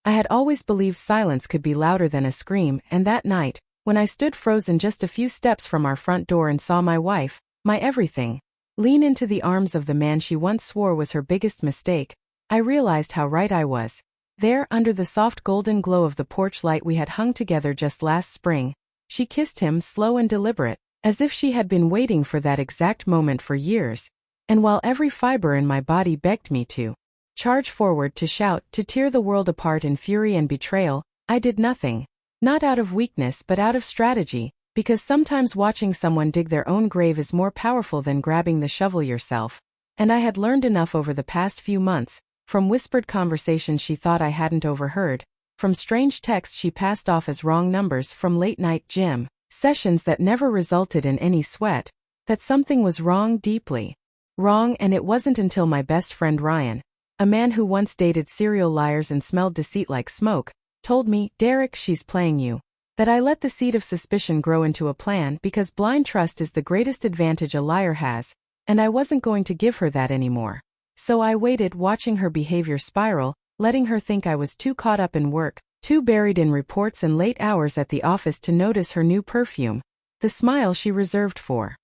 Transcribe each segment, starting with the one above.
I had always believed silence could be louder than a scream, and that night, when I stood frozen just a few steps from our front door and saw my wife, my everything, lean into the arms of the man she once swore was her biggest mistake, I realized how right I was. There, under the soft golden glow of the porch light we had hung together just last spring, she kissed him, slow and deliberate, as if she had been waiting for that exact moment for years. And while every fiber in my body begged me to charge forward, to shout, to tear the world apart in fury and betrayal, I did nothing. Not out of weakness but out of strategy, because sometimes watching someone dig their own grave is more powerful than grabbing the shovel yourself. And I had learned enough over the past few months, from whispered conversations she thought I hadn't overheard, from strange texts she passed off as wrong numbers, from late-night gym sessions that never resulted in any sweat, that something was wrong, deeply wrong. And it wasn't until my best friend Ryan, a man who once dated serial liars and smelled deceit like smoke, told me, "Derek, she's playing you," that I let the seed of suspicion grow into a plan, because blind trust is the greatest advantage a liar has, and I wasn't going to give her that anymore. So I waited, watching her behavior spiral, letting her think I was too caught up in work, too buried in reports and late hours at the office to notice her new perfume, the smile she reserved for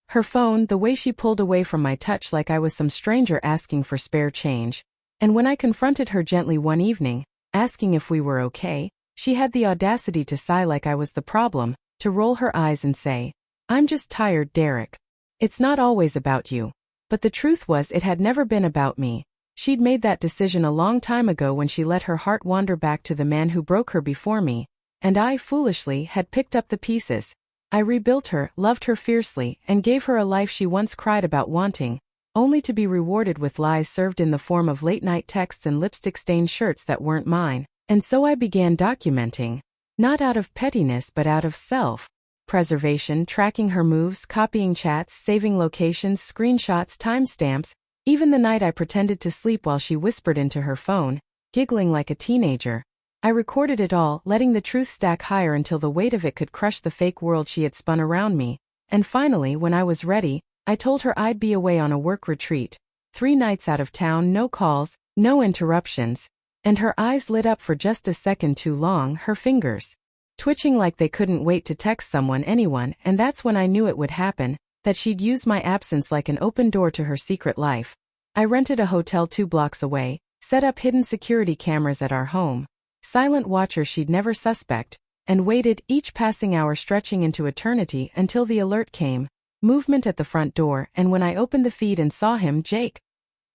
her phone, the way she pulled away from my touch like I was some stranger asking for spare change. And when I confronted her gently one evening, asking if we were okay, she had the audacity to sigh like I was the problem, to roll her eyes and say, "I'm just tired, Derek. It's not always about you." But the truth was, it had never been about me. She'd made that decision a long time ago when she let her heart wander back to the man who broke her before me, and I, foolishly, had picked up the pieces. I rebuilt her, loved her fiercely, and gave her a life she once cried about wanting, only to be rewarded with lies served in the form of late-night texts and lipstick-stained shirts that weren't mine. And so I began documenting, not out of pettiness but out of self-preservation, tracking her moves, copying chats, saving locations, screenshots, timestamps. Even the night I pretended to sleep while she whispered into her phone, giggling like a teenager, I recorded it all, letting the truth stack higher until the weight of it could crush the fake world she had spun around me. And finally, when I was ready, I told her I'd be away on a work retreat, 3 nights out of town, no calls, no interruptions. And her eyes lit up for just a second too long, her fingers twitching like they couldn't wait to text anyone, and that's when I knew it would happen, that she'd use my absence like an open door to her secret life. I rented a hotel 2 blocks away, set up hidden security cameras at our home, silent watchers she'd never suspect, and waited, each passing hour stretching into eternity, until the alert came. Movement at the front door, and when I opened the feed and saw him, Jake,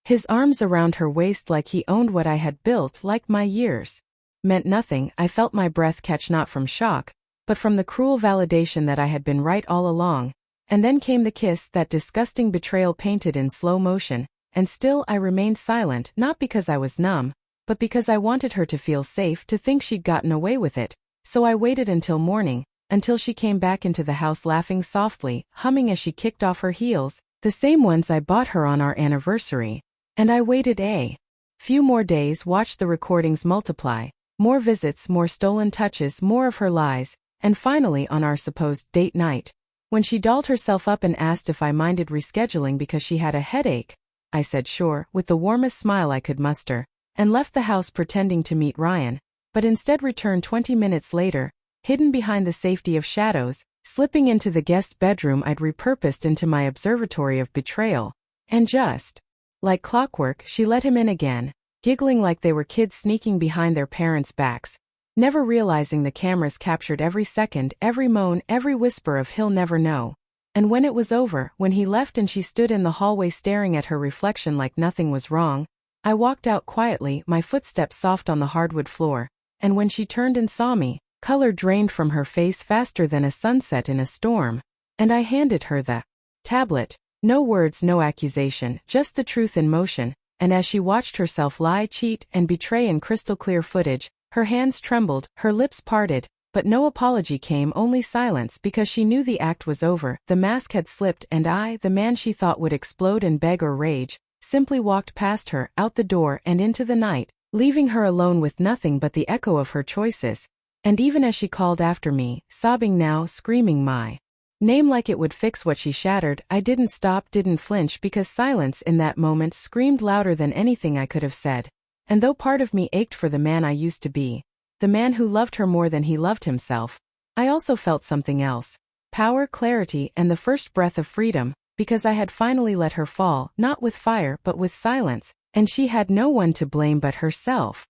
his arms around her waist like he owned what I had built, like my years meant nothing, I felt my breath catch, not from shock, but from the cruel validation that I had been right all along. And then came the kiss, that disgusting betrayal painted in slow motion, and still I remained silent, not because I was numb, but because I wanted her to feel safe, to think she'd gotten away with it. So I waited until morning, until she came back into the house laughing softly, humming as she kicked off her heels, the same ones I bought her on our anniversary. And I waited a few more days, watched the recordings multiply, more visits, more stolen touches, more of her lies, and finally on our supposed date night, when she dolled herself up and asked if I minded rescheduling because she had a headache, I said sure, with the warmest smile I could muster, and left the house pretending to meet Ryan, but instead returned 20 minutes later, hidden behind the safety of shadows, slipping into the guest bedroom I'd repurposed into my observatory of betrayal. And just like clockwork, she let him in again, giggling like they were kids sneaking behind their parents' backs, never realizing the cameras captured every second, every moan, every whisper of "he'll never know." And when it was over, when he left and she stood in the hallway staring at her reflection like nothing was wrong, I walked out quietly, my footsteps soft on the hardwood floor, and when she turned and saw me, color drained from her face faster than a sunset in a storm, and I handed her the tablet. No words, no accusation, just the truth in motion, and as she watched herself lie, cheat, and betray in crystal-clear footage, her hands trembled, her lips parted, but no apology came, only silence, because she knew the act was over, the mask had slipped, and I, the man she thought would explode and beg or rage, simply walked past her, out the door and into the night, leaving her alone with nothing but the echo of her choices. And even as she called after me, sobbing now, screaming my name like it would fix what she shattered, I didn't stop, didn't flinch, because silence in that moment screamed louder than anything I could have said. And though part of me ached for the man I used to be, the man who loved her more than he loved himself, I also felt something else. Power, clarity, and the first breath of freedom, because I had finally let her fall, not with fire but with silence, and she had no one to blame but herself.